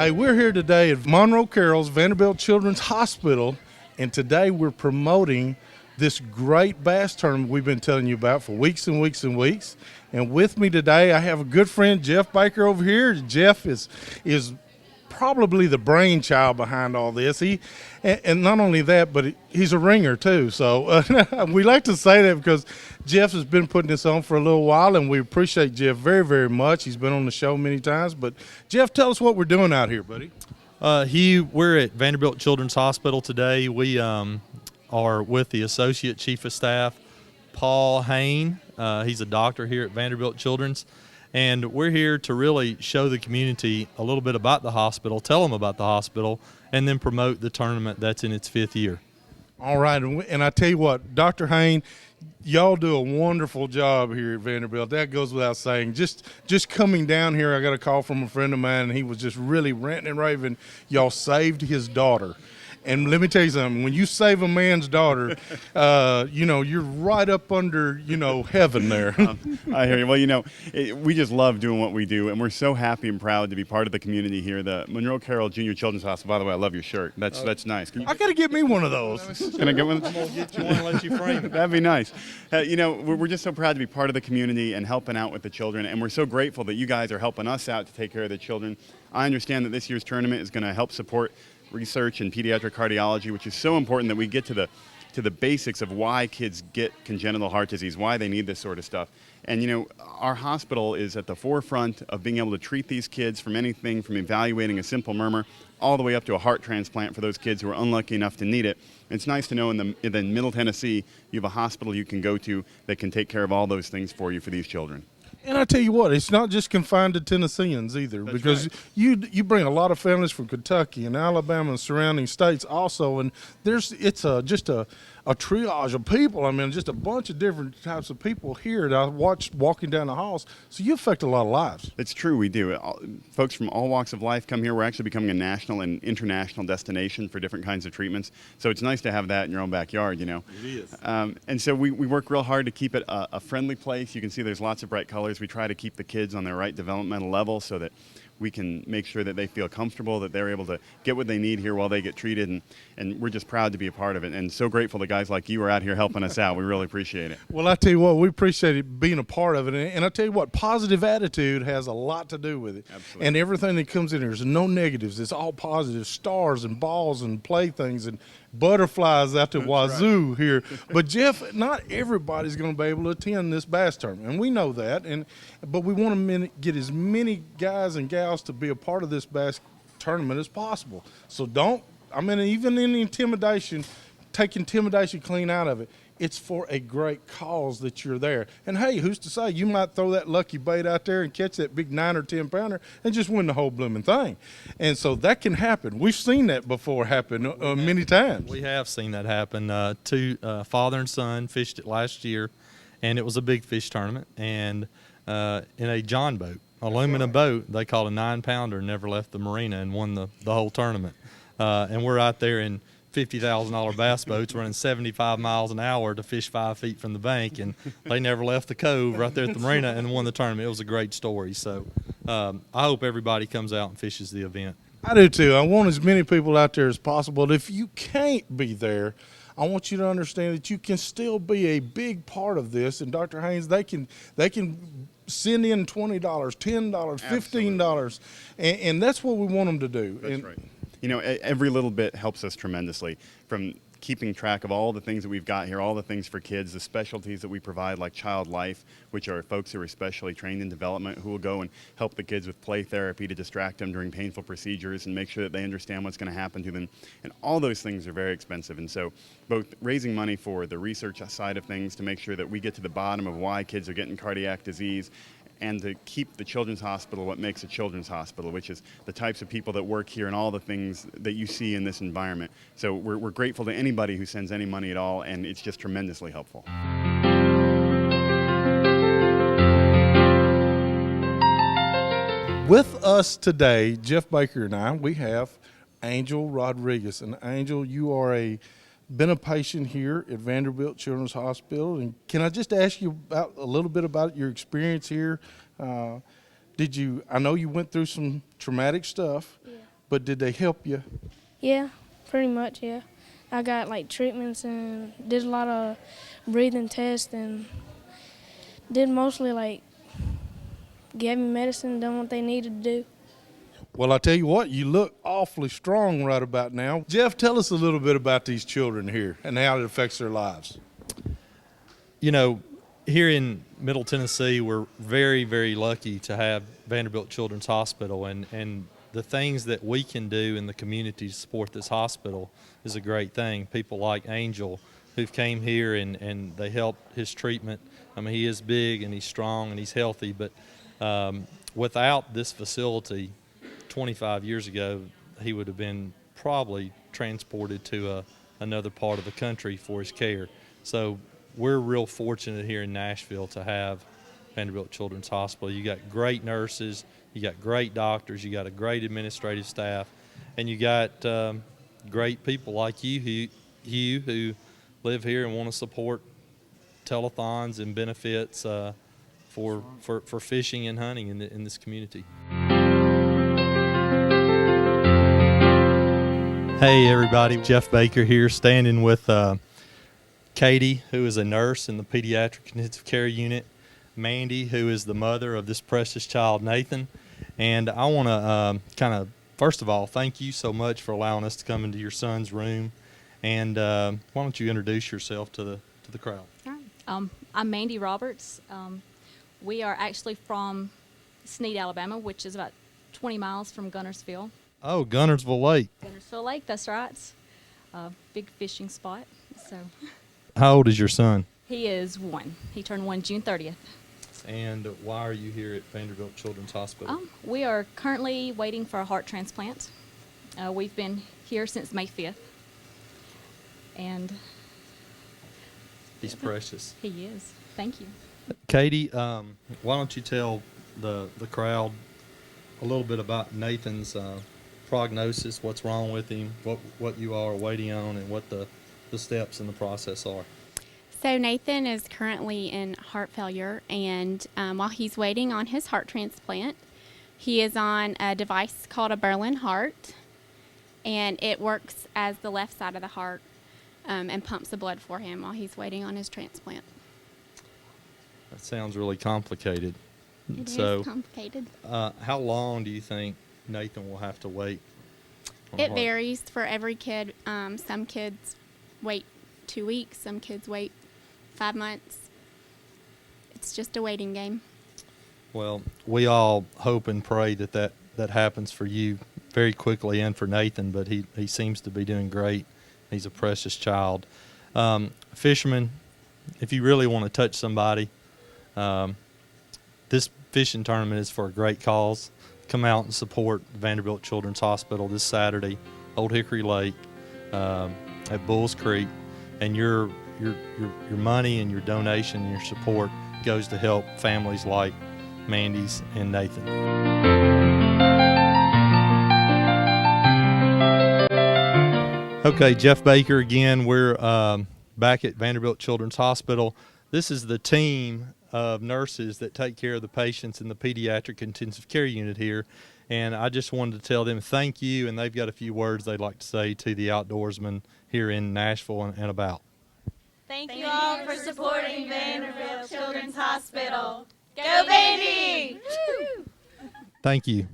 Hey, we're here today at Monroe Carroll's Vanderbilt Children's Hospital, and today we're promoting this great bass tournament we've been telling you about for weeks and weeks and weeks. And with me today, I have a good friend, Jeff Baker, over here. Jeff is probably the brainchild behind all this. And not only that, but he's a ringer too. So we like to say that because Jeff has been putting this on for a little while, and we appreciate Jeff very, very much. He's been on the show many times. But Jeff, tell us what we're doing out here, buddy. Hugh, we're at Vanderbilt Children's Hospital today. We are with the Associate Chief of Staff, Paul Hain. He's a doctor here at Vanderbilt Children's. And we're here to really show the community a little bit about the hospital, tell them about the hospital, and then promote the tournament that's in its 5th year. All right, and I tell you what, Dr. Hain, y'all do a wonderful job here at Vanderbilt. That goes without saying. Just coming down here, I got a call from a friend of mine, and he was just really ranting and raving. Y'all saved his daughter. And let me tell you something, when you save a man's daughter, you're right up under, heaven there. I hear you. Well, we just love doing what we do, and we're so happy and proud to be part of the community here. The Monroe Carroll Junior Children's Hospital, by the way, I love your shirt. That's nice. I got to get me one of those. Can I get one? I'm going to get you one and let you frame it. That'd be nice. We're just so proud to be part of the community and helping out with the children, and we're so grateful that you guys are helping us out to take care of the children. I understand that this year's tournament is going to help support research in pediatric cardiology, which is so important that we get to the basics of why kids get congenital heart disease, why they need this sort of stuff. And our hospital is at the forefront of being able to treat these kids from anything from evaluating a simple murmur all the way up to a heart transplant for those kids who are unlucky enough to need it. It's nice to know in Middle Tennessee you have a hospital you can go to that can take care of all those things for you for these children. And I tell you what, it's not just confined to Tennesseans either. That's because right. you bring a lot of families from Kentucky and Alabama and surrounding states also, and it's just a triage of people. I mean, just a bunch of different types of people here that I watched walking down the halls. So you affect a lot of lives. It's true, we do. Folks from all walks of life come here. We're actually becoming a national and international destination for different kinds of treatments. So it's nice to have that in your own backyard, It is. And so we work real hard to keep it a friendly place. You can see there's lots of bright colors. We try to keep the kids on their right developmental level so that we can make sure that they feel comfortable, that they're able to get what they need here while they get treated, and we're just proud to be a part of it, and so grateful that guys like you are out here helping us out. We really appreciate it. Well, I tell you what, we appreciate it being a part of it, and I tell you what, positive attitude has a lot to do with it. Absolutely. And everything that comes in here is no negatives. It's all positive, stars and balls and playthings and butterflies out the wazoo here. But Jeff, not everybody's going to be able to attend this bass tournament, and we know that. But we want to get as many guys and gals to be a part of this bass tournament as possible. So even in the intimidation, take intimidation clean out of it. It's for a great cause that you're there. And hey, who's to say you might throw that lucky bait out there and catch that big 9 or 10 pounder and just win the whole blooming thing. And so that can happen. We've seen that before happen many times. We have seen that happen. Two father and son fished it last year, and it was a big fish tournament. And in a John boat, aluminum boat, they caught a 9-pounder, never left the marina, and won the whole tournament. And we're out there in $50,000 bass boats running 75 miles an hour to fish 5 feet from the bank, and they never left the cove right there at the marina and won the tournament. It was a great story. So I hope everybody comes out and fishes the event. I do too. I want as many people out there as possible. If you can't be there, I want you to understand that you can still be a big part of this. And Dr. Haynes, they can send in $20, $10, $15, and that's what we want them to do. That's right. Every little bit helps us tremendously, from keeping track of all the things that we've got here, all the things for kids, the specialties that we provide like Child Life, which are folks who are specially trained in development who will go and help the kids with play therapy to distract them during painful procedures and make sure that they understand what's going to happen to them. And all those things are very expensive. And so both raising money for the research side of things to make sure that we get to the bottom of why kids are getting cardiac disease, and to keep the Children's Hospital what makes a Children's Hospital, which is the types of people that work here and all the things that you see in this environment. So we're grateful to anybody who sends any money at all, and it's just tremendously helpful. With us today, Jeff Baker and I, we have Angel Rodriguez. And Angel, you are been a patient here at Vanderbilt Children's Hospital, and can I just ask you about a little bit about your experience here? I know you went through some traumatic stuff, But did they help you? Yeah, pretty much, yeah. I got like treatments and did a lot of breathing tests and did mostly like gave me medicine, done what they needed to do. Well, I tell you what, you look awfully strong right about now. Jeff, tell us a little bit about these children here and how it affects their lives. You know, here in Middle Tennessee, we're very, very lucky to have Vanderbilt Children's Hospital, and the things that we can do in the community to support this hospital is a great thing. People like Angel, who've came here and they helped his treatment. I mean, he is big and he's strong and he's healthy, but without this facility 25 years ago, he would have been probably transported to another part of the country for his care. So we're real fortunate here in Nashville to have Vanderbilt Children's Hospital. You got great nurses, you got great doctors, you got a great administrative staff, and you got great people like you, Hugh, who live here and want to support telethons and benefits for fishing and hunting in this community. Hey everybody, Jeff Baker here, standing with Katie, who is a nurse in the pediatric intensive care unit, Mandy, who is the mother of this precious child, Nathan. And I want to first of all, thank you so much for allowing us to come into your son's room. And why don't you introduce yourself to the crowd? All right. I'm Mandy Roberts. We are actually from Sneed, Alabama, which is about 20 miles from Gunnersville. Oh, Gunnersville Lake. Gunnersville Lake, that's right. Big fishing spot. So How old is your son? he is 1. He turned 1 June 30th. And why are you here at Vanderbilt Children's Hospital? We are currently waiting for a heart transplant. We've been here since May 5th. And He's precious. he is. Thank you. Katie, why don't you tell the crowd a little bit about Nathan's prognosis, what's wrong with him, what you all are waiting on, and what the steps in the process are. So Nathan is currently in heart failure, and while he's waiting on his heart transplant, he is on a device called a Berlin heart, and it works as the left side of the heart and pumps the blood for him while he's waiting on his transplant. That sounds really complicated. It So, is complicated. how long do you think Nathan will have to wait? on a It heart? varies for every kid. Some kids wait 2 weeks, some kids wait 5 months. It's just a waiting game. Well, we all hope and pray that happens for you very quickly and for Nathan, but he seems to be doing great. He's a precious child. Fishermen, if you really want to touch somebody, this fishing tournament is for a great cause. Come out and support Vanderbilt Children's Hospital this Saturday, Old Hickory Lake, at Bulls Creek, and your money and your donation and your support goes to help families like Mandy's and Nathan. Okay, Jeff Baker again. We're back at Vanderbilt Children's Hospital. This is the team of nurses that take care of the patients in the pediatric intensive care unit here. And I just wanted to tell them thank you, and they've got a few words they'd like to say to the outdoorsmen here in Nashville and about. Thank you all for supporting Vanderbilt Children's Hospital. Go Vandy! Thank you.